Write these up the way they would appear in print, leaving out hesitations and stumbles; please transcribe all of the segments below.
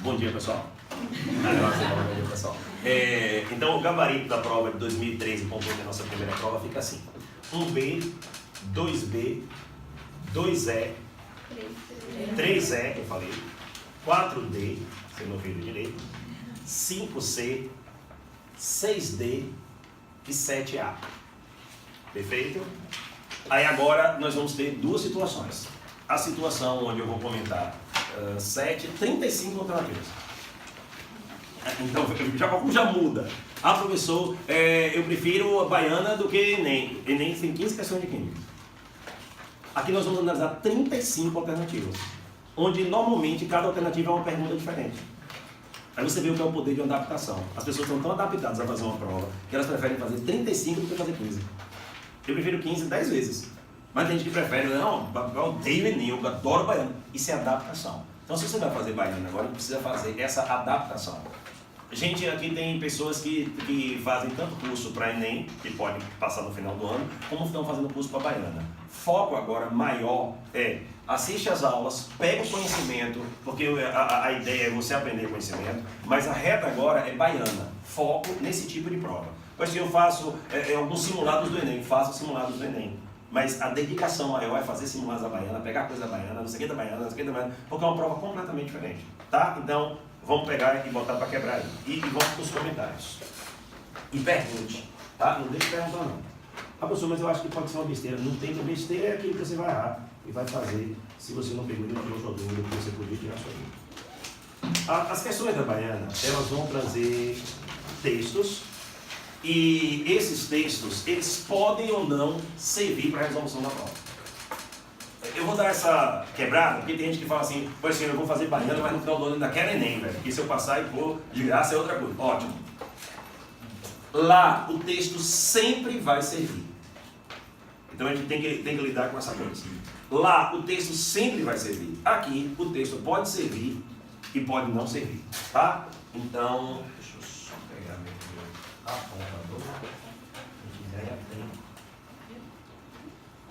Bom dia, pessoal. Bom dia, pessoal. Então, o gabarito da prova de 2013, pontuando a nossa primeira prova, fica assim: 1B, 2B, 2E, 3E, eu falei, 4D, você não ouviu direito, 5C, 6D e 7A. Perfeito? Aí agora nós vamos ter duas situações. A situação onde eu vou comentar 35 alternativas. Então, já muda. Ah, professor, eu prefiro a baiana do que Enem. Enem tem 15 questões de química. Aqui nós vamos analisar 35 alternativas, onde normalmente cada alternativa é uma pergunta diferente. Aí você vê o que é o poder de uma adaptação. As pessoas estão tão adaptadas a fazer uma prova que elas preferem fazer 35 do que fazer 15. Eu prefiro 15 10 vezes. Mas tem gente que prefere, não, eu odeio Enem, eu adoro baiano. Isso é adaptação. Então, se você vai fazer baiano agora, precisa fazer essa adaptação. Gente, aqui tem pessoas que fazem tanto curso para Enem, que pode passar no final do ano, como estão fazendo curso para baiana. Foco agora maior é assiste as aulas, pega o conhecimento, porque a ideia é você aprender conhecimento, mas a reta agora é baiana. Foco nesse tipo de prova. Pois que eu faço alguns simulados do Enem, faço simulados do Enem. Mas a dedicação maior é fazer simulados da baiana, pegar coisa da baiana, não sei o que da baiana, não sei o que da baiana, porque é uma prova completamente diferente. Tá? Então, vamos pegar e botar para quebrar aí. E vamos para os comentários. E pergunte. Tá? Não deixe de perguntar não. Ah, professor, mas eu acho que pode ser uma besteira. Não tem besteira, é aquilo que você vai errar e vai fazer se você não pegou e não tirou sua dúvida, que você podia tirar sua dúvida. As questões da baiana, elas vão trazer textos. E esses textos, eles podem ou não servir para a resolução da prova. Eu vou dar essa quebrada, porque tem gente que fala assim, pois sim, eu vou fazer baiana, mas no final do ano ainda quero Enem, velho. Porque se eu passar e pôr de graça é outra coisa. Ótimo. Lá, o texto sempre vai servir. Então a gente tem que lidar com essa coisa. Lá, o texto sempre vai servir. Aqui, o texto pode servir e pode não servir. Tá? Então, deixa eu só pegar meu apontador. A gente já tem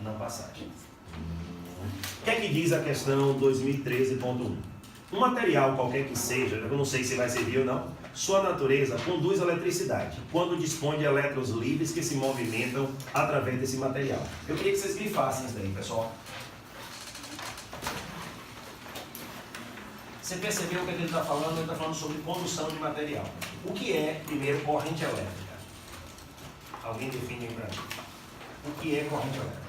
na passagem. O que é que diz a questão 2013.1? Um material qualquer que seja, eu não sei se vai servir ou não, sua natureza conduz eletricidade quando dispõe de elétrons livres que se movimentam através desse material. Eu queria que vocês grifassem isso daí, pessoal. Você percebeu o que ele está falando? Ele está falando sobre condução de material. O que é, primeiro, corrente elétrica? Alguém define para mim. O que é corrente elétrica?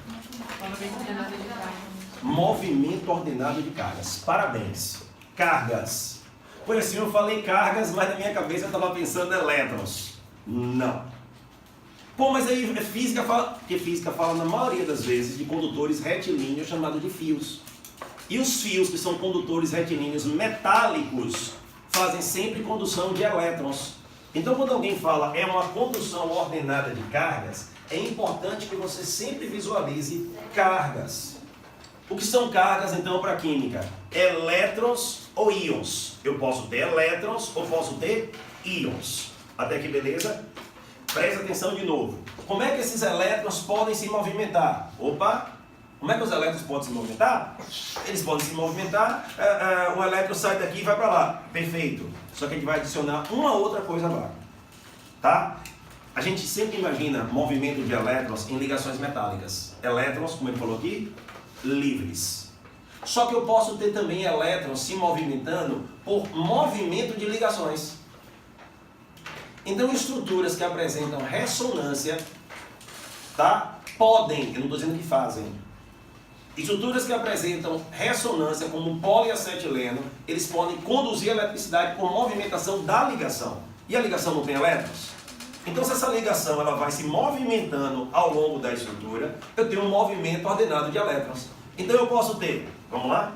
Movimento ordenado de cargas. Parabéns. Cargas. Pois assim, eu falei cargas, mas na minha cabeça eu estava pensando em elétrons. Não. Pô, mas aí física fala... Porque física fala, na maioria das vezes, de condutores retilíneos chamados de fios. E os fios, que são condutores retilíneos metálicos, fazem sempre condução de elétrons. Então, quando alguém fala é uma condução ordenada de cargas, é importante que você sempre visualize cargas. O que são cargas, então, para a química? Elétrons ou íons. Eu posso ter elétrons ou posso ter íons. Até aqui, beleza? Presta atenção de novo. Como é que esses elétrons podem se movimentar? Opa! Como é que os elétrons podem se movimentar? Eles podem se movimentar, o elétron sai daqui e vai para lá. Perfeito. Só que a gente vai adicionar uma outra coisa lá. Tá? A gente sempre imagina movimento de elétrons em ligações metálicas. Elétrons, como ele falou aqui, livres. Só que eu posso ter também elétrons se movimentando por movimento de ligações. Então, estruturas que apresentam ressonância, tá? Podem, eu não estou dizendo que fazem, estruturas que apresentam ressonância, como poliacetileno, eles podem conduzir a eletricidade por movimentação da ligação. E a ligação não tem elétrons? Então, se essa ligação ela vai se movimentando ao longo da estrutura, eu tenho um movimento ordenado de elétrons. Então, eu posso ter, vamos lá?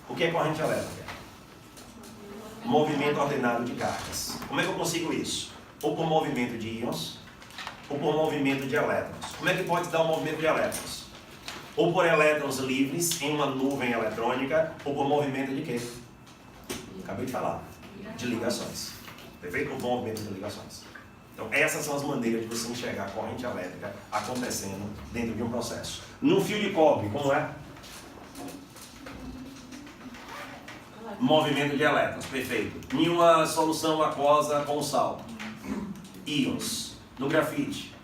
O que é corrente elétrica? Movimento ordenado de cargas. Como é que eu consigo isso? Ou por movimento de íons, ou por movimento de elétrons. Como é que pode dar um movimento de elétrons? Ou por elétrons livres em uma nuvem eletrônica, ou por movimento de quê? Acabei de falar. De ligações. Perfeito? Ou por movimento de ligações. Então, essas são as maneiras de você enxergar a corrente elétrica acontecendo dentro de um processo. No fio de cobre, como é? Movimento de elétrons, perfeito. Nenhuma solução aquosa com sal. Íons. No grafite.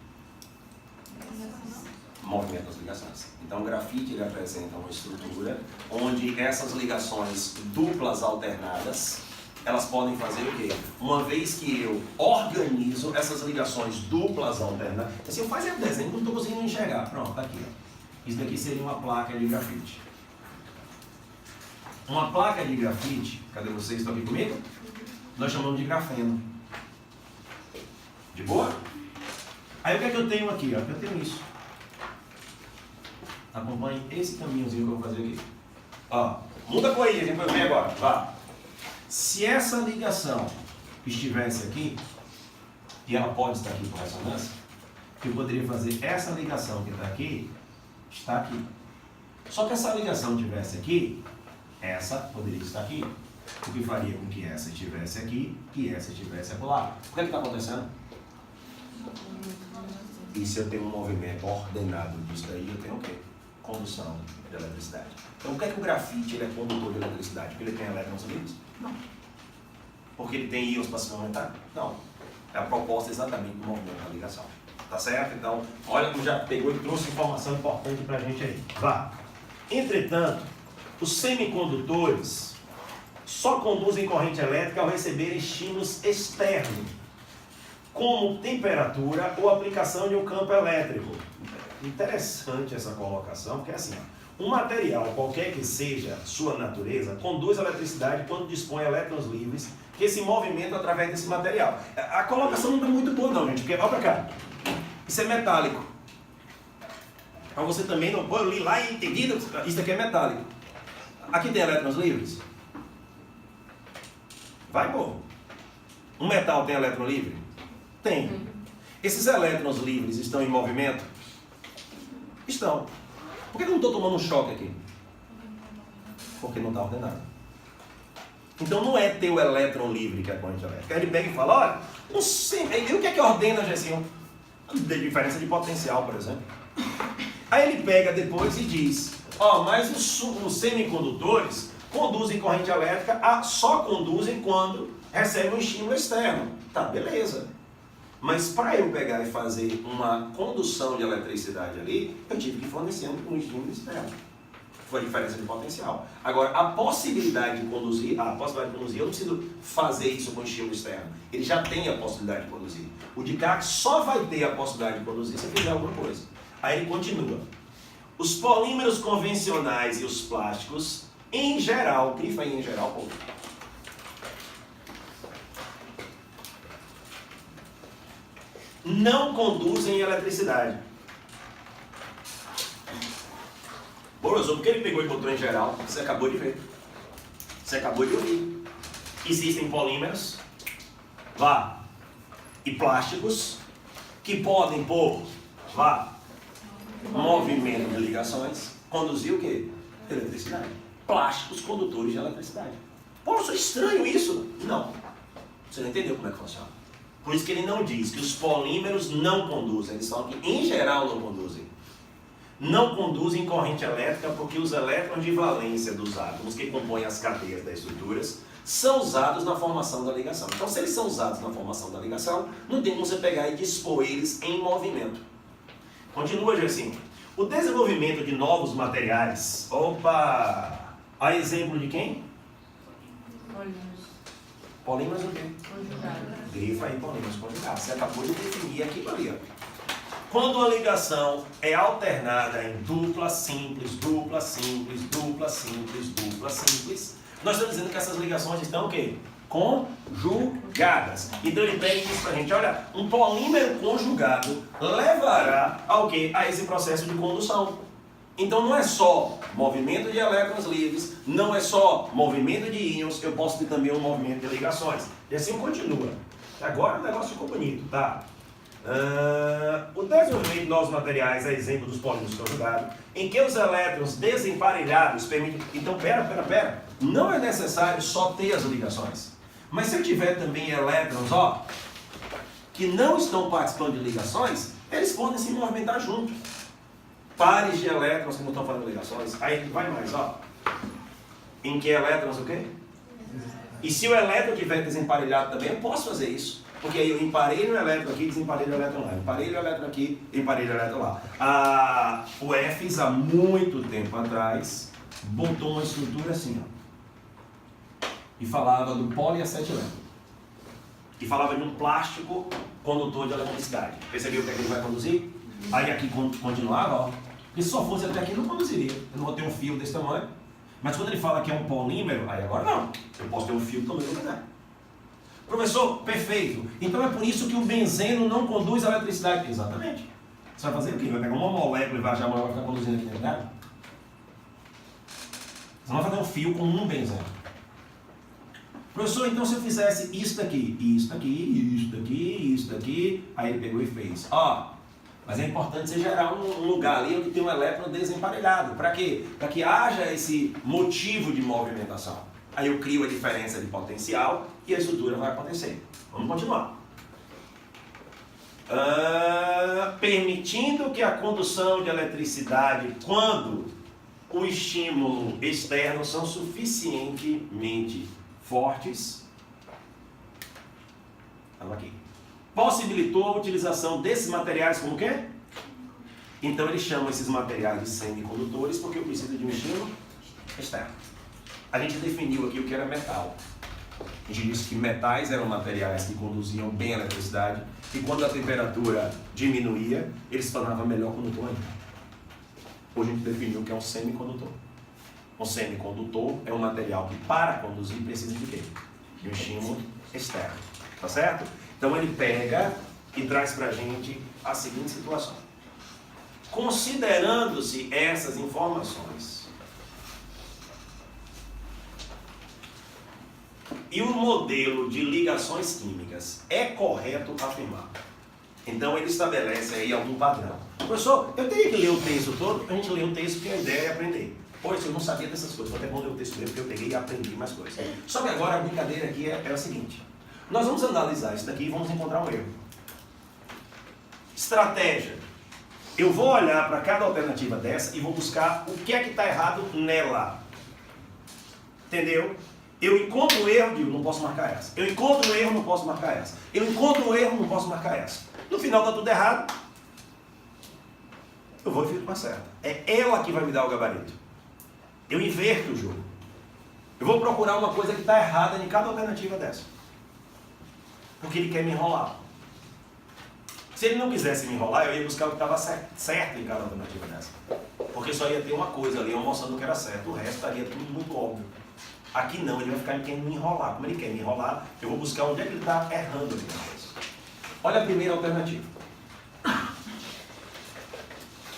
Movimento das ligações. Então o grafite ele apresenta uma estrutura onde essas ligações duplas alternadas, elas podem fazer o quê? Uma vez que eu organizo essas ligações duplas alternadas, assim, eu faço o desenho, não estou conseguindo enxergar. Pronto, tá aqui. Ó. Isso daqui seria uma placa de grafite. Uma placa de grafite, cadê vocês? Estão aqui comigo? Nós chamamos de grafeno. De boa? Aí o que é que eu tenho aqui? Ó? Eu tenho isso. Acompanhe esse caminhozinho que eu vou fazer aqui. Ó, muda a cor aí, a gente vai ver agora. Vá. Se essa ligação estivesse aqui, e ela pode estar aqui por ressonância, eu poderia fazer essa ligação que está aqui. Só que essa ligação estivesse aqui, essa poderia estar aqui. O que faria com que essa estivesse aqui e essa estivesse acolá. O que está acontecendo? E se eu tenho um movimento ordenado disso daí, eu tenho o quê? Condução de eletricidade. Então, o que é que o grafite ele é condutor de eletricidade? Porque ele tem elétrons livres? Não. Porque ele tem íons para se movimentar? Não. É a proposta exatamente do movimento da ligação. Tá certo? Então, olha como já pegou e trouxe informação importante para a gente aí. Vá. Entretanto, os semicondutores só conduzem corrente elétrica ao receber estímulos externos, como temperatura ou aplicação de um campo elétrico. Interessante essa colocação, porque é assim, um material, qualquer que seja sua natureza, conduz a eletricidade quando dispõe elétrons livres que se movimentam através desse material. A colocação não está muito boa não, gente, porque olha para cá, isso é metálico. Para você também não pôr, eu li lá e entendi, isso aqui é metálico. Aqui tem elétrons livres? Vai, pô. Um metal tem elétron livre? Tem. Esses elétrons livres estão em movimento? Estão. Por que eu não estou tomando um choque aqui? Porque não está ordenado. Então não é ter o elétron livre que é a corrente elétrica. Aí ele pega e fala, olha, não sei, o que é que ordena, Gessinho? A diferença de potencial, por exemplo. Aí ele pega depois e diz, mas os semicondutores conduzem corrente elétrica, só conduzem quando recebem um estímulo externo. Tá, beleza. Mas para eu pegar e fazer uma condução de eletricidade ali, eu tive que fornecer um estímulo externo. Foi a diferença de potencial. Agora, a possibilidade de conduzir, eu não preciso fazer isso com estímulo externo. Ele já tem a possibilidade de conduzir. O de cá só vai ter a possibilidade de conduzir se fizer alguma coisa. Aí ele continua. Os polímeros convencionais e os plásticos, em geral, grifa aí em geral, pô. Não conduzem eletricidade. Professor, por que ele pegou e botou em geral? Você acabou de ver. Você acabou de ouvir. Existem polímeros, e plásticos, que podem, movimento de ligações, conduzir o quê? Eletricidade. Plásticos condutores de eletricidade. Professor, estranho isso. Não. Você não entendeu como é que funciona. Por isso que ele não diz que os polímeros não conduzem. Eles falam que, em geral, não conduzem. Não conduzem corrente elétrica porque os elétrons de valência dos átomos que compõem as cadeias das estruturas são usados na formação da ligação. Então, se eles são usados na formação da ligação, não tem como você pegar e dispor eles em movimento. Continua, Gersinho. O desenvolvimento de novos materiais. A exemplo de quem? Polímeros o quê? Conjugados. Grifa aí, polímeros conjugados. Você acabou de definir aquilo ali, ó. Quando a ligação é alternada em dupla simples, dupla simples, dupla simples, dupla simples, nós estamos dizendo que essas ligações estão o quê? Conjugadas. Então ele pega e diz pra gente, olha, um polímero conjugado levará ao quê? A esse processo de condução. Então não é só movimento de elétrons livres, não é só movimento de íons, eu posso ter também um movimento de ligações. E assim continua. Agora o negócio ficou bonito, tá? O desenvolvimento de novos materiais é exemplo dos polímeros conjugados, em que os elétrons desemparelhados permitem... Então, pera. Não é necessário só ter as ligações. Mas se eu tiver também elétrons, que não estão participando de ligações, eles podem se movimentar junto. Pares de elétrons que não estão fazendo ligações. Aí vai mais, Em que elétrons o quê? E se o elétron estiver desemparelhado também, eu posso fazer isso. Porque aí eu emparelho o elétron aqui, desemparelho o elétron lá. Emparelho o elétron aqui, emparelho o elétron lá. O EFES, há muito tempo atrás, botou uma estrutura assim, ó. E falava do poliacetileno. E falava de um plástico condutor de eletricidade. Percebeu o que é que ele vai conduzir? Aí aqui continuava, ó. Porque se só fosse até aqui, não conduziria. Eu não vou ter um fio desse tamanho. Mas quando ele fala que é um polímero, aí agora não. Eu posso ter um fio do tamanho que eu quiser. Professor, perfeito. Então é por isso que o benzeno não conduz a eletricidade. Exatamente. Você vai fazer o quê? Vai pegar uma molécula e vai achar a molécula vai ficar conduzindo aqui dentro dela? Você não vai fazer um fio com um benzeno. Professor, então se eu fizesse isso daqui, isso daqui, isso daqui, isso daqui, aí ele pegou e fez. Ó, mas é importante você gerar um lugar ali onde tem um elétron desemparelhado. Para quê? Para que haja esse motivo de movimentação. Aí eu crio a diferença de potencial e a estrutura vai acontecer. Vamos continuar. Permitindo que a condução de eletricidade, quando o estímulo externo são suficientemente fortes, aqui, possibilitou a utilização desses materiais como o quê? Então eles chamam esses materiais de semicondutores porque eu preciso de um estímulo externo. A gente definiu aqui o que era metal. A gente disse que metais eram materiais que conduziam bem a eletricidade e quando a temperatura diminuía, eles se tornavam melhor condutor ainda. Hoje a gente definiu o que é um semicondutor. Um semicondutor é um material que para conduzir precisa de quê? De um estímulo externo. Tá certo? Então ele pega e traz pra gente a seguinte situação. Considerando-se essas informações, e o modelo de ligações químicas é correto afirmar. Então ele estabelece aí algum padrão. Professor, eu teria que ler o texto todo? A gente lê o texto porque a ideia é aprender. Pois eu não sabia dessas coisas, foi até bom ler o texto mesmo porque eu peguei e aprendi mais coisas. Só que agora a brincadeira aqui é a seguinte. Nós vamos analisar isso daqui e vamos encontrar um erro. Estratégia. Eu vou olhar para cada alternativa dessa e vou buscar o que é que está errado nela. Entendeu? Eu encontro o erro, digo, não posso marcar essa. Eu encontro o erro, não posso marcar essa. Eu encontro o erro, não posso marcar essa. No final está tudo errado. Eu vou e fico com a certa. É ela que vai me dar o gabarito. Eu inverto o jogo. Eu vou procurar uma coisa que está errada em cada alternativa dessa. Porque ele quer me enrolar. Se ele não quisesse me enrolar, eu ia buscar o que estava certo em cada alternativa dessa. Porque só ia ter uma coisa ali, eu mostrando o que era certo. O resto estaria tudo muito óbvio. Aqui não, ele vai ficar querendo me enrolar. Como ele quer me enrolar, eu vou buscar onde é que ele está errando ali na coisa. Olha a primeira alternativa. Deixa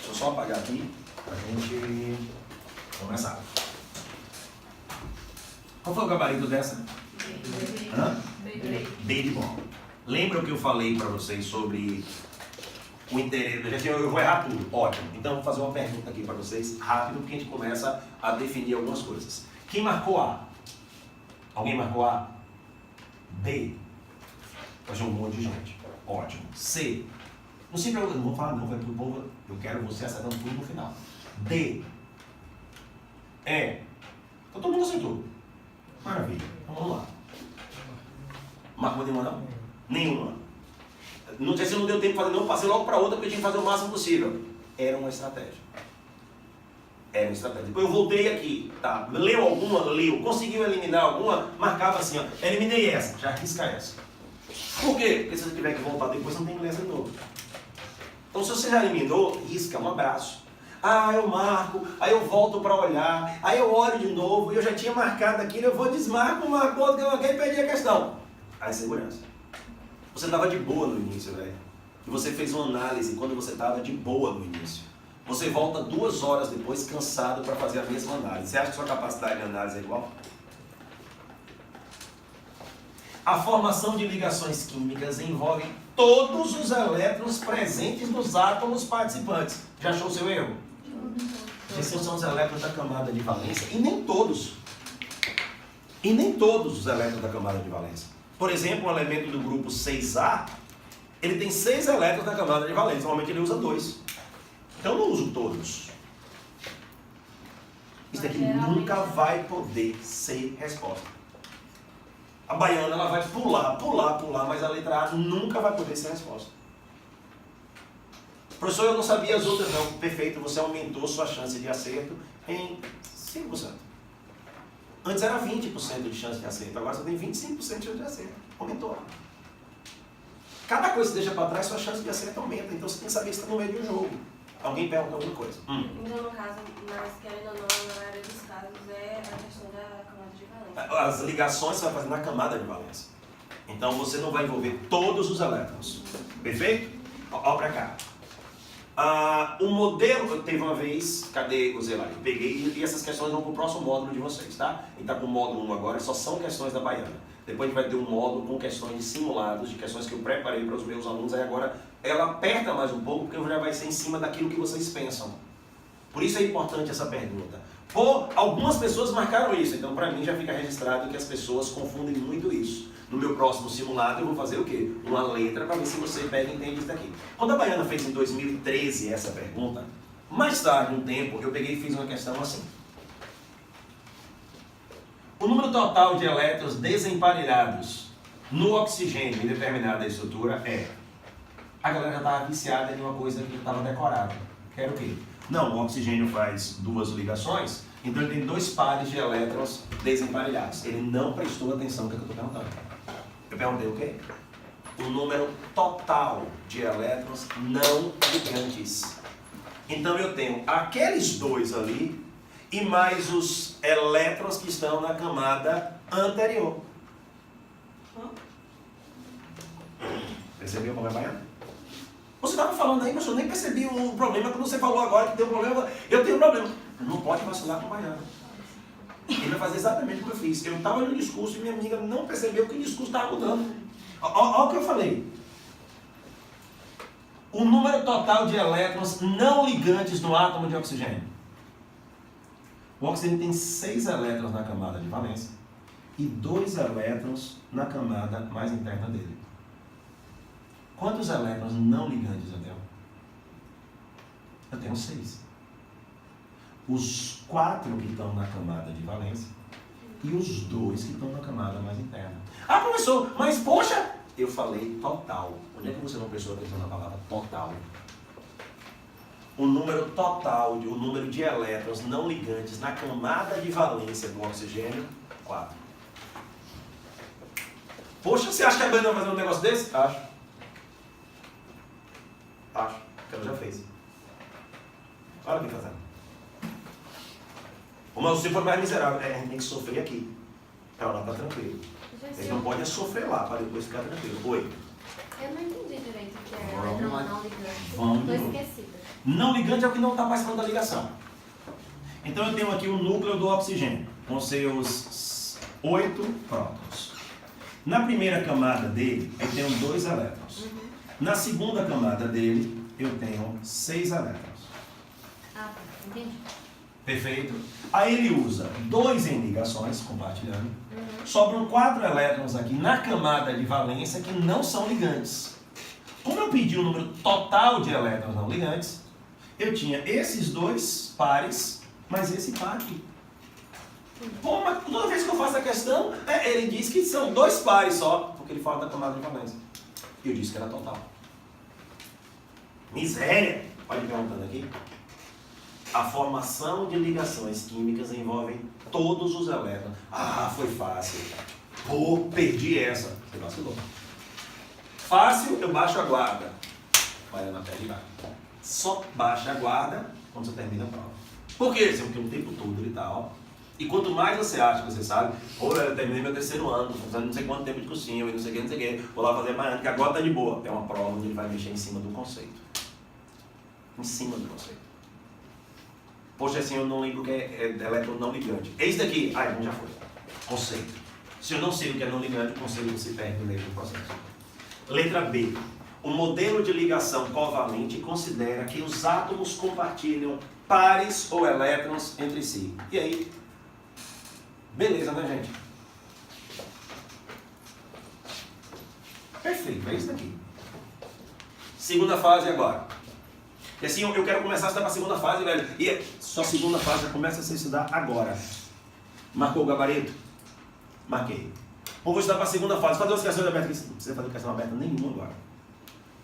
eu só apagar aqui para a gente começar. Qual foi o gabarito dessa? B de bom. Lembra o que eu falei para vocês sobre o interesse? Eu vou errar tudo. Ótimo. Então vou fazer uma pergunta aqui para vocês, rápido, porque a gente começa a definir algumas coisas. Quem marcou A? Alguém marcou A? B. Hoje um monte de gente. Ótimo. C. Não se preocupe, não vou falar não, vai pro povo. Eu quero você acertando tudo no final. D. E. Então todo mundo acertou. Maravilha. Então vamos lá. Marcou nenhuma não? Nenhuma. Não sei se não deu tempo de fazer, não. Passei logo para outra porque tinha que fazer o máximo possível. Era uma estratégia. Era uma estratégia. Depois eu voltei aqui, tá? Leu alguma? Leu. Conseguiu eliminar alguma? Marcava assim, ó. Eliminei essa, já risca essa. Por quê? Porque se você tiver que voltar depois, não tem que ler essa de novo. Então se você já eliminou, risca, um abraço. Ah, eu marco, aí eu volto para olhar, aí eu olho de novo, eu já tinha marcado aquilo, eu vou desmarco, marco outro que eu marquei e perdi a questão. Aí segurança. Você estava de boa no início, velho. E você fez uma análise quando você estava de boa no início. Você volta 2 horas depois cansado para fazer a mesma análise. Você acha que sua capacidade de análise é igual? A formação de ligações químicas envolve todos os elétrons presentes nos átomos participantes. Já achou o seu erro? Esses são os elétrons da camada de valência. E nem todos. E nem todos os elétrons da camada de valência. Por exemplo, um elemento do grupo 6A, ele tem 6 elétrons na camada de valência. Normalmente ele usa 2. Então eu não uso todos. Isso aqui nunca vai poder ser resposta. A baiana ela vai pular, mas a letra A nunca vai poder ser a resposta. Professor, eu não sabia as outras não. Perfeito, você aumentou sua chance de acerto em 5%. Antes era 20% de chance de acerto, agora você tem 25% de chance de acerto. Aumentou. Cada coisa que você deixa para trás, sua chance de acerto aumenta. Então você tem que saber se está no meio de um jogo. Alguém pergunta alguma coisa. Então, no caso, mas querendo ou não, na maioria dos casos, é a questão da camada de valência. As ligações você vai fazer na camada de valência. Então você não vai envolver todos os elétrons. Perfeito? Olha para cá. O modelo, teve uma vez, cadê o Zé lá? Eu peguei e essas questões vão para o próximo módulo de vocês, tá? A gente está com o módulo 1 agora, só são questões da baiana. Depois a gente vai ter um módulo com questões de simulados, de questões que eu preparei para os meus alunos. Aí agora ela aperta mais um pouco, porque já vai ser em cima daquilo que vocês pensam. Por isso é importante essa pergunta. Algumas pessoas marcaram isso, então para mim já fica registrado que as pessoas confundem muito isso. No meu próximo simulado eu vou fazer o quê? Uma letra para ver se você pega e entende isso daqui. Quando a baiana fez em 2013 essa pergunta, mais tarde, um tempo, eu peguei e fiz uma questão assim. O número total de elétrons desemparelhados no oxigênio em determinada estrutura é... A galera já estava viciada em uma coisa que estava decorada. Que era o quê? Não, o oxigênio faz 2 ligações, então ele tem 2 pares de elétrons desemparelhados. Ele não prestou atenção no que eu estou perguntando. Eu perguntei o quê? O número total de elétrons não ligantes. Então eu tenho aqueles 2 ali e mais os elétrons que estão na camada anterior. Percebeu como é baiano? Você estava falando aí, mas eu nem percebi o problema. Quando você falou agora que tem um problema, eu tenho um problema. Não pode vacilar com o baiano. Ele vai fazer exatamente o que eu fiz. Eu estava no discurso e minha amiga não percebeu que o discurso estava mudando. Olha o que eu falei. O número total de elétrons não ligantes no átomo de oxigênio. O oxigênio tem 6 elétrons na camada de valência e 2 elétrons na camada mais interna dele. Quantos elétrons não ligantes eu tenho? Eu tenho 6. Os 4 que estão na camada de valência e os 2 que estão na camada mais interna. Ah, professor, mas poxa, eu falei total. Onde é que você não prestou atenção na palavra total? O número total, o número de elétrons não ligantes na camada de valência do oxigênio, 4. Poxa, você acha que a banda vai fazer um negócio desse? Acho. Que ela já fez. Olha o que fazendo. Mas se for mais miserável, a gente tem que sofrer aqui. Para lá tá tranquilo. A gente não pode sofrer lá, para depois ficar tranquilo. Oi. Eu não entendi direito o que é elétron não ligante. Vamos. Estou esquecida. Não ligante é o que não está participando da ligação. Então eu tenho aqui o núcleo do oxigênio, com seus 8 prótons. Na primeira camada dele, eu tenho 2 elétrons. Na segunda camada dele, eu tenho 6 elétrons. Ah, entendi. Perfeito? Aí ele usa 2 em ligações, compartilhando. Sobram 4 elétrons aqui na camada de valência que não são ligantes. Como eu pedi o número total de elétrons não ligantes, eu tinha esses 2 pares, mas esse par aqui. Pô, mas toda vez que eu faço a questão, ele diz que são 2 pares só, porque ele fala da camada de valência. E eu disse que era total. Miséria! Pode ir perguntando aqui. A formação de ligações químicas envolve todos os elétrons. Ah, foi fácil. Pô, perdi essa. Você vacilou. Fácil, eu baixo a guarda. Olha na pele e vai. Só baixa a guarda quando você termina a prova. Por quê? Porque o tempo todo ele tá, ó. E quanto mais você acha que você sabe, pô, eu terminei meu 3º ano, tô fazendo não sei quanto tempo de cursinho, não sei o que, vou lá fazer mais ano, que agora tá de boa. É uma prova onde ele vai mexer em cima do conceito. Em cima do conceito. Poxa, assim, eu não lembro o que é elétron não ligante. Esse daqui, então já foi. Conceito. Se eu não sei o que é não ligante, o conceito se perde no meio do processo. Letra B. O modelo de ligação covalente considera que os átomos compartilham pares ou elétrons entre si. E aí? Beleza, né, gente? Perfeito, é isso daqui. Segunda fase agora. E assim, eu quero começar a estudar para a segunda fase, velho. E só a segunda fase já começa a se estudar agora. Marcou o gabarito? Marquei. Vou estudar para a segunda fase. Fazer as questões abertas aqui. Não precisa fazer questão aberta nenhuma agora.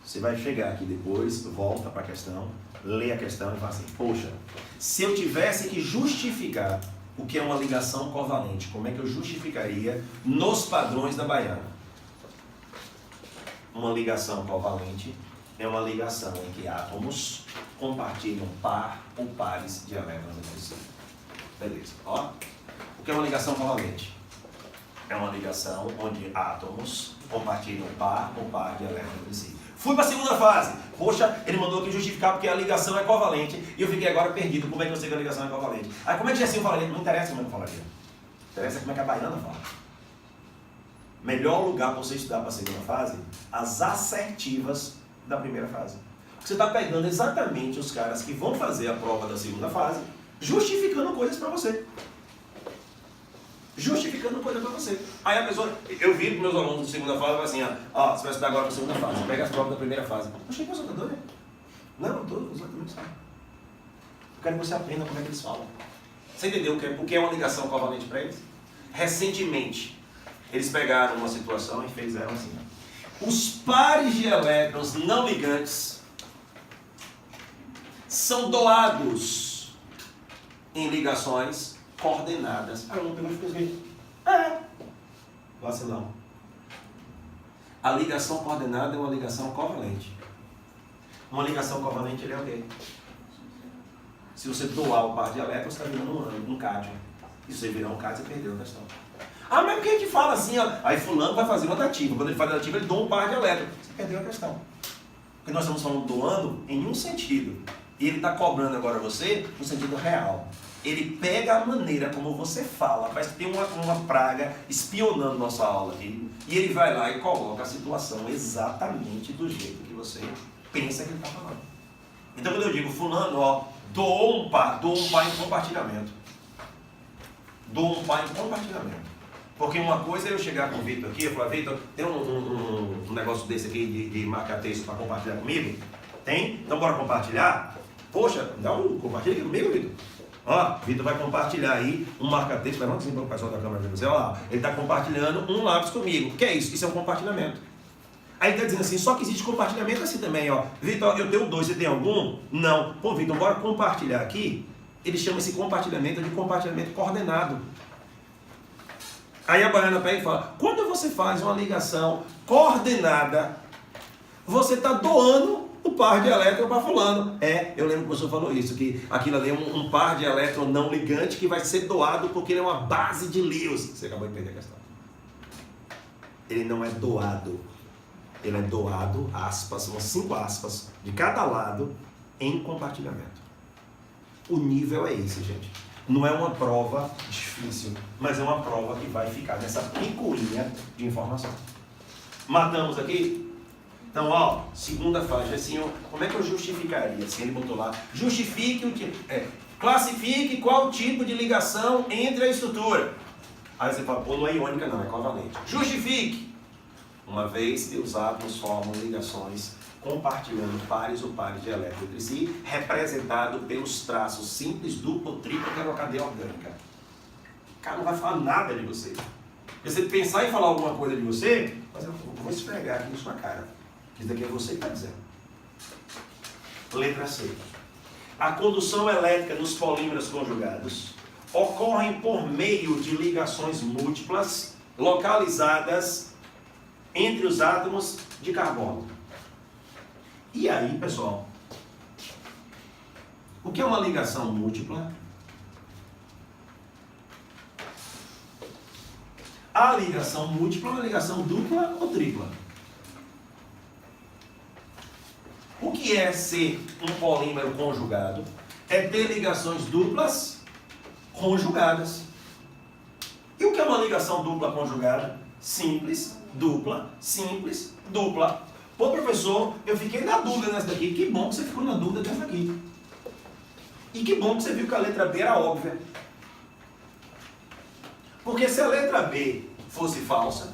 Você vai chegar aqui depois, volta para a questão, lê a questão e fala assim, poxa, se eu tivesse que justificar o que é uma ligação covalente, como é que eu justificaria nos padrões da Baiana? Uma ligação covalente é uma ligação em que átomos compartilham par ou pares de elétrons entre si. Beleza, ó. O que é uma ligação covalente? É uma ligação onde átomos compartilham par ou par de elétrons entre si. Fui para a segunda fase. Poxa, ele mandou aqui justificar porque a ligação é covalente. E eu fiquei agora perdido. Como é que eu sei que a ligação é covalente? Aí como é que já assim eu falaria? Não interessa como é que eu falaria. Interessa como é que a Baiana fala. Melhor lugar para você estudar para a segunda fase, as assertivas da primeira fase. Você está pegando exatamente os caras que vão fazer a prova da segunda fase, justificando coisas para você. Justificando coisa para você. Aí a pessoa, eu vi para meus alunos de segunda fase, assim, ó, você vai estudar agora para a segunda fase, pega as provas da primeira fase. Eu achei que você está doido. Não, eu estou exatamente isso. Eu quero que você aprenda como é que eles falam. Você entendeu o que é uma ligação covalente para eles? Recentemente, eles pegaram uma situação e fizeram assim. Os pares de elétrons não ligantes são doados em ligações coordenadas. Ah, eu não pegou e fez assim. Vacilão. A ligação coordenada é uma ligação covalente. Uma ligação covalente é o quê? Se você doar o par de elétrons, você está virando um cátion. E se você virar um cátion, você perdeu a questão. Ah, mas por que a gente fala assim, ó? Aí fulano vai fazer uma dativa. Quando ele faz a dativa, ele doa um par de elétrons. Você perdeu a questão. Porque nós estamos falando doando em um sentido. E ele está cobrando agora você no sentido real. Ele pega a maneira como você fala, parece que tem uma praga espionando nossa aula aqui, e ele vai lá e coloca a situação exatamente do jeito que você pensa que ele está falando. Então quando eu digo fulano, ó, doou um par em compartilhamento. Doou um par em compartilhamento. Porque uma coisa é eu chegar com o Vitor aqui, eu falar, Vitor, tem um negócio desse aqui de marcar texto para compartilhar comigo? Tem? Então bora compartilhar? Poxa, então compartilha aqui comigo, Vitor. Ó, Vitor vai compartilhar aí um marca-texto, levanta assim para o pessoal da câmera ver você, ó, ele está compartilhando um lápis comigo. O que é isso? Isso é um compartilhamento. Aí ele está dizendo assim, só que existe compartilhamento assim também, ó. Vitor, eu tenho 2, você tem algum? Não. Pô, Vitor, bora compartilhar aqui. Ele chama esse compartilhamento de compartilhamento coordenado. Aí a Baiana pega e fala, quando você faz uma ligação coordenada, você está doando o par de elétrons para fulano. Eu lembro que o professor falou isso, que aquilo ali é um par de elétrons não ligante que vai ser doado porque ele é uma base de Lewis. Você acabou de perder a questão. Ele não é doado. Ele é doado, aspas, são 5 aspas, de cada lado, em compartilhamento. O nível é esse, gente. Não é uma prova difícil, mas é uma prova que vai ficar nessa picuinha de informação. Matamos aqui? Então, ó, segunda fase, assim, como é que eu justificaria? Assim, ele botou lá, justifique classifique qual tipo de ligação entre a estrutura. Aí você fala, pô, não é iônica não, é covalente. Justifique. Uma vez que os átomos formam ligações compartilhando pares ou pares de elétrons entre si, representado pelos traços simples, duplo, triplo, que é uma cadeia orgânica. O cara não vai falar nada de você. Se você pensar em falar alguma coisa de você, mas eu vou esfregar aqui na sua cara. Isso daqui é você que está dizendo. Letra C. A condução elétrica nos polímeros conjugados ocorre por meio de ligações múltiplas localizadas entre os átomos de carbono. E aí, pessoal, o que é uma ligação múltipla? A ligação múltipla é uma ligação dupla ou tripla? O que é ser um polímero conjugado? É ter ligações duplas conjugadas. E o que é uma ligação dupla conjugada? Simples, dupla, simples, dupla. Pô, professor, eu fiquei na dúvida nessa daqui. Que bom que você ficou na dúvida dessa aqui. E que bom que você viu que a letra B era óbvia. Porque se a letra B fosse falsa,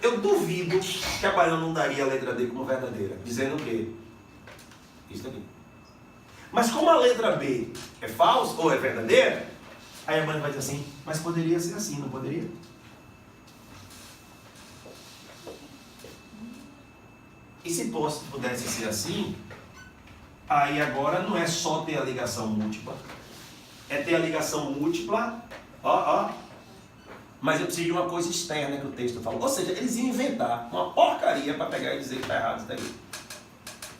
eu duvido que a Baiana não daria a letra D como verdadeira, dizendo o quê? Isso aqui. Mas como a letra B é falsa ou é verdadeira, aí a Baiana vai dizer assim, mas poderia ser assim, não poderia? E se pudesse ser assim, aí agora não é só ter a ligação múltipla, é ter a ligação múltipla, mas eu preciso de uma coisa externa que o texto fala. Ou seja, eles iam inventar uma porcaria para pegar e dizer que está errado isso daí.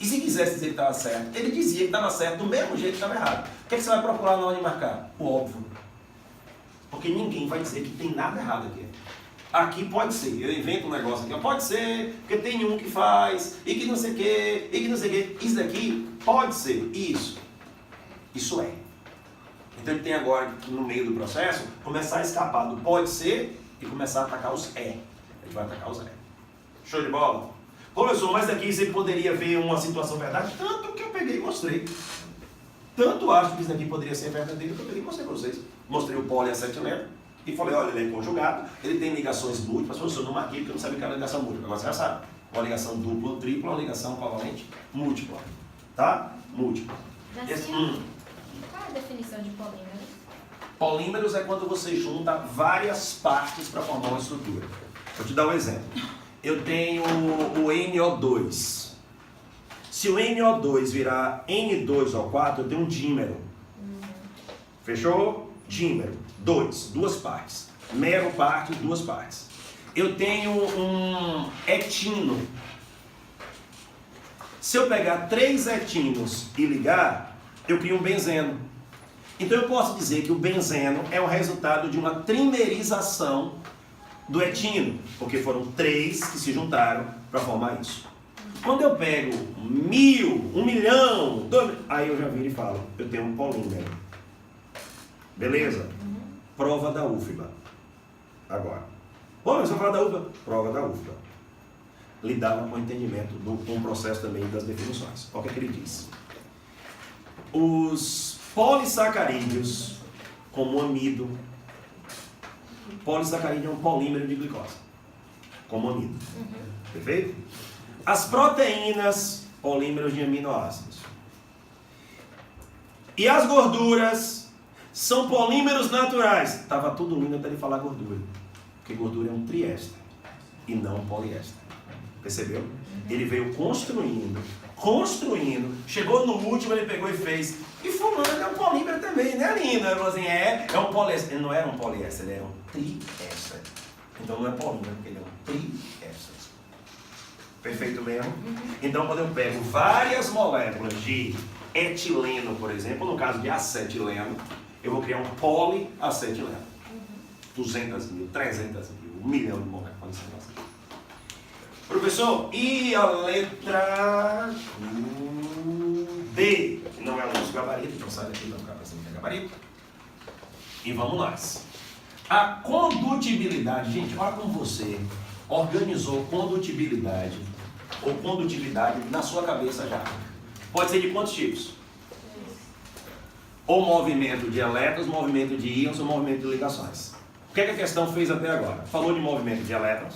E se quisesse dizer que estava certo, ele dizia que estava certo do mesmo jeito que estava errado. O que, é que você vai procurar na hora de marcar? O óbvio. Porque ninguém vai dizer que tem nada errado aqui. Aqui pode ser, eu invento um negócio aqui, pode ser, porque tem um que faz, e que não sei o que, e que não sei o que. Isso daqui pode ser, isso é. Então ele tem agora, no meio do processo, começar a escapar do pode ser e começar a atacar os é. Ele vai atacar os é. Show de bola? Professor, mas aqui você poderia ver uma situação verdade? Tanto que eu peguei e mostrei. Tanto acho que isso daqui poderia ser verdadeiro que eu peguei e mostrei para vocês. Mostrei o poliacetileno e falei, olha, ele é conjugado, ele tem ligações múltiplas. Professor, não marquei porque eu não sabia que era ligação múltipla. Agora você já sabe. Uma ligação dupla ou tripla, uma ligação covalente múltipla. Tá? Múltipla. Qual é a definição de polímeros? Polímeros é quando você junta várias partes para formar uma estrutura. Vou te dar um exemplo. Eu tenho o NO2. Se o NO2 virar N2O4, eu tenho um dímero. Fechou? Dímero. Duas partes. Mero parte, duas partes. Eu tenho um etino. Se eu pegar 3 etinos e ligar, eu crio um benzeno. Então eu posso dizer que o benzeno é o resultado de uma trimerização do etino, porque foram 3 que se juntaram para formar isso. Quando eu pego 1000, 1 milhão, 2 milhões, aí eu já viro e falo, eu tenho um polímero. Beleza? Prova da UFBA. Agora. Pô, mas eu vou falar da UFBA? Prova da UFBA. Lidava com o entendimento com o processo também das definições. Olha o que ele diz. Os polissacarídeos, como o amido, polissacarídeo é um polímero de glicose, como o amido. Perfeito? As proteínas, polímeros de aminoácidos. E as gorduras são polímeros naturais. Estava tudo lindo até ele falar gordura. Porque gordura é um triéster e não um poliéster. Percebeu? Ele veio construindo, chegou no último, ele pegou e fez. E fulano é um polímero também, né, lindo? Ele falou assim, é um poliéster. Ele não era um poliéster, ele era um triéster. Então não é polímero, porque ele é um triéster. Perfeito mesmo? Então quando eu pego várias moléculas de etileno, por exemplo, no caso de acetileno, eu vou criar um poliacetileno. 200 mil, 300 mil, 1 milhão de moléculas. Professor, e a letra D, que não é o nosso gabarito, então sai daqui, não cabe assim que é gabarito. E vamos lá. A condutibilidade, gente, olha como você organizou condutibilidade ou condutividade na sua cabeça já. Pode ser de quantos tipos? Ou movimento de elétrons, movimento de íons ou movimento de ligações. O que é que a questão fez até agora? Falou de movimento de elétrons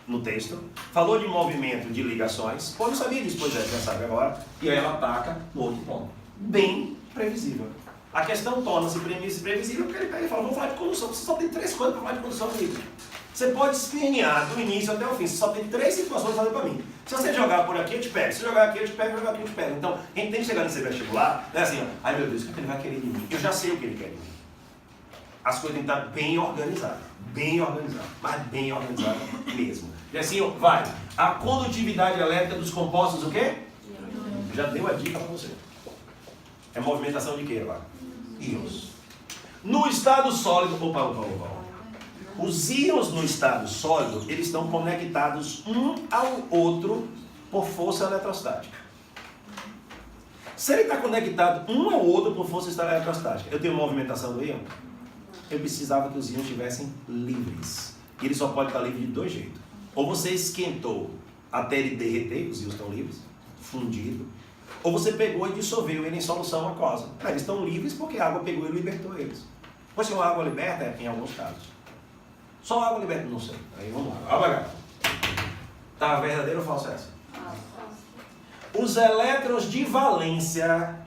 no texto, falou de movimento de ligações, pô, não sabia disso, pois é, já sabe agora, e aí ela ataca no outro ponto. Bem previsível. A questão torna-se previsível porque ele pega e fala, vamos falar de condução, você só tem 3 coisas para falar de condução livre. Você pode espernear do início até o fim, você só tem 3 situações para fazer para mim. Se você jogar por aqui, eu te pego, se jogar aqui, eu te pego, jogar aqui, eu te pego. Então, a gente tem que chegar nesse vestibular, não é assim, ó, ai meu Deus, o que ele vai querer de mim? Eu já sei o que ele quer de mim. As coisas têm que estar bem organizadas, mas bem organizadas mesmo. E assim, ó, vai, a condutividade elétrica dos compostos, o quê? Já deu a dica para você. É movimentação de quê agora? Íons. No estado sólido, os íons no estado sólido, eles estão conectados um ao outro por força eletrostática. Se ele está conectado um ao outro por força eletrostática, eu tenho movimentação do íon? Eu precisava que os íons estivessem livres. E ele só pode estar livre de 2 jeitos. Ou você esquentou até ele derreter, os íons estão livres, fundido. Ou você pegou e dissolveu ele em solução aquosa. Eles estão livres porque a água pegou e libertou eles. Pois se a água liberta, em alguns casos. Só a água liberta, não sei. Aí vamos lá. Olha pra cá. Tá verdadeiro ou falso essa? Os elétrons de valência.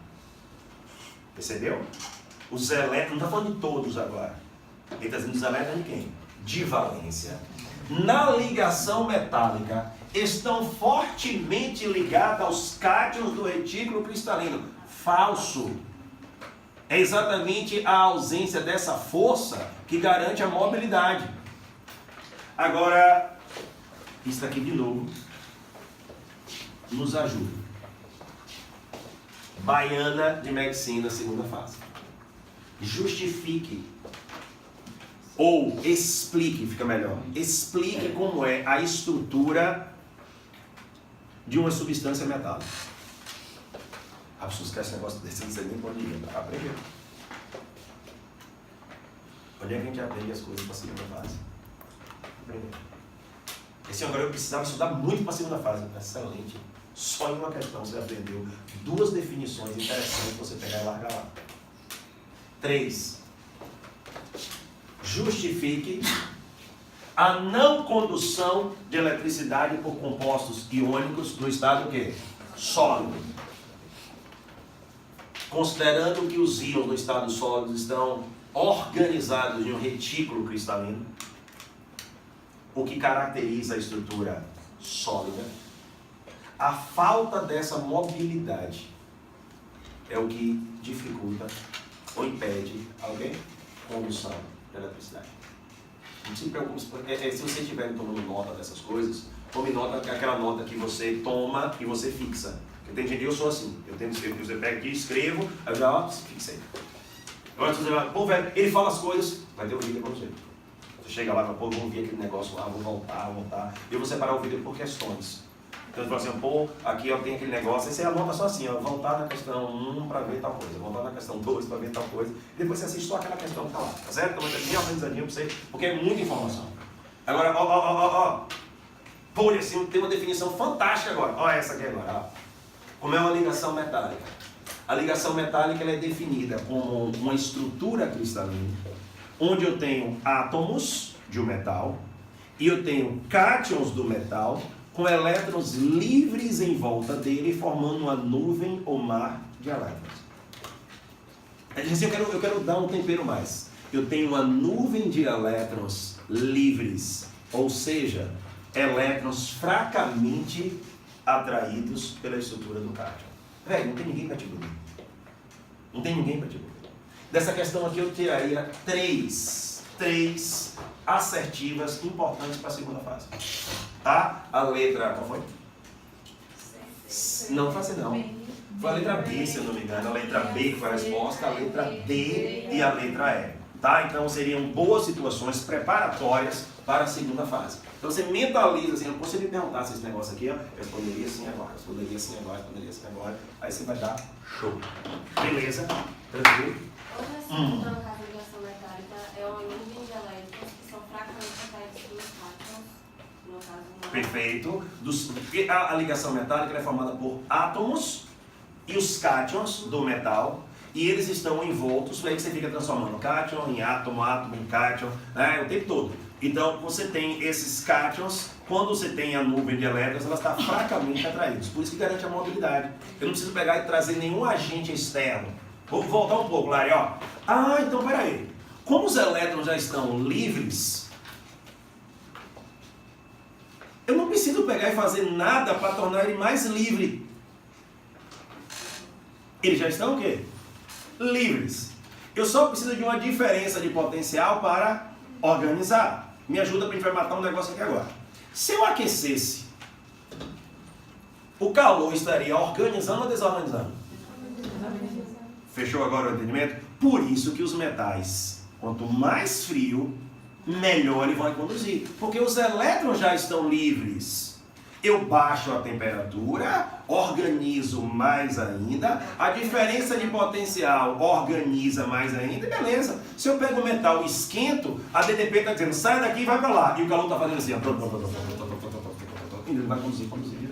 Percebeu? Os elétrons, não está falando de todos agora. Ele está dizendo os elétrons de quem? De valência. na ligação metálica estão fortemente ligadas aos cátions do retículo cristalino. Falso. É exatamente a ausência dessa força que garante a mobilidade. Agora, isso aqui de novo nos ajuda. Baiana de Medicina, segunda fase. Justifique ou explique, fica melhor. Explique como é a estrutura de uma substância metálica. A pessoa esquece esse negócio desse, não sei nem pode ir. Aprender. Onde é que a gente aprende as coisas para a segunda fase? Aprender. Esse agora eu precisava estudar muito para a segunda fase. Excelente. Só em uma questão você aprendeu 2 definições interessantes para você pegar e largar lá. 3. Justifique a não condução de eletricidade por compostos iônicos no estado quê? Sólido. Considerando que os íons no estado sólido estão organizados em um retículo cristalino, o que caracteriza a estrutura sólida, a falta dessa mobilidade é o que dificulta ou impede alguém condução de eletricidade. Não se preocupe, se você estiver tomando nota dessas coisas, tome nota aquela nota que você toma e você fixa. Tem gente, eu sou assim, você pega aqui, escrevo, aí eu já fixei. Agora você vai, pô, velho, ele fala as coisas, vai ter o vídeo para você. Você chega lá e fala, pô, vou ouvir aquele negócio lá, vou voltar. E eu vou separar o vídeo por questões. Então você fala assim, pô, aqui ó, tem aquele negócio, aí você anota só assim, ó, voltar na questão 1 para ver tal coisa, voltar na questão 2 para ver tal coisa, e depois você assiste só aquela questão que tá lá, tá certo? Então vai ter bem organizadinho para você, porque é muita informação. Agora, ó, pô, assim, tem uma definição fantástica agora, ó essa aqui agora, ó. Como é uma ligação metálica? A ligação metálica ela é definida como uma estrutura cristalina, onde eu tenho átomos de um metal, e eu tenho cátions do metal, com elétrons livres em volta dele, formando uma nuvem ou mar de elétrons. Eu quero dar um tempero mais. Eu tenho uma nuvem de elétrons livres, ou seja, elétrons fracamente atraídos pela estrutura do cátion. Velho, não tem ninguém para te bulir. Não tem ninguém para te bulir. Dessa questão aqui eu tiraria três assertivas importantes para a segunda fase. Tá? A letra, qual foi? Não, faça não. Foi a letra B, se eu não me engano. A letra B que foi a resposta, a letra D e a letra E. Tá? Então seriam boas situações preparatórias para a segunda fase. Então você mentaliza assim, você me perguntasse esse negócio aqui, ó, eu responderia assim agora, responderia assim agora, responderia assim agora, aí você vai dar show. Beleza? Tranquilo? Outra situação, no caso da ligação metálica, é uma nuvem de elétrons que são fracamente atraídos pelos cátions, no caso... Perfeito. Porque a ligação metálica é formada por átomos e os cátions do metal, e eles estão envoltos, aí que você fica transformando cátion em átomo, átomo em cátion, né, o tempo todo. Então você tem esses cátions, quando você tem a nuvem de elétrons, ela está fracamente atraída. Por isso que garante a mobilidade. Eu não preciso pegar e trazer nenhum agente externo. Vou voltar um pouco, Lari, ó. Ah, então peraí. Como os elétrons já estão livres, eu não preciso pegar e fazer nada para tornar ele mais livre. Eles já estão o quê? Livres. Eu só preciso de uma diferença de potencial para organizar. Me ajuda para a gente vai matar um negócio aqui agora. Se eu aquecesse, o calor estaria organizando ou desorganizando? Fechou agora o entendimento? Por isso que os metais, quanto mais frio, melhor eles vão conduzir. Porque os elétrons já estão livres. Eu baixo a temperatura, organizo mais ainda, a diferença de potencial organiza mais ainda, e beleza. Se eu pego o metal e esquento, a DDP está dizendo, sai daqui e vai para lá. E o calor está fazendo assim, ó. Ele vai conduzir,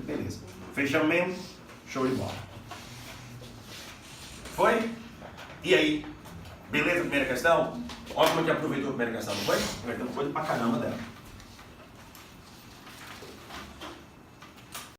beleza. Fechamos mesmo? Show de bola. Foi? E aí? Beleza, primeira questão? Ótimo que aproveitou a primeira questão, não foi? Aproveitando coisa pra caramba dela.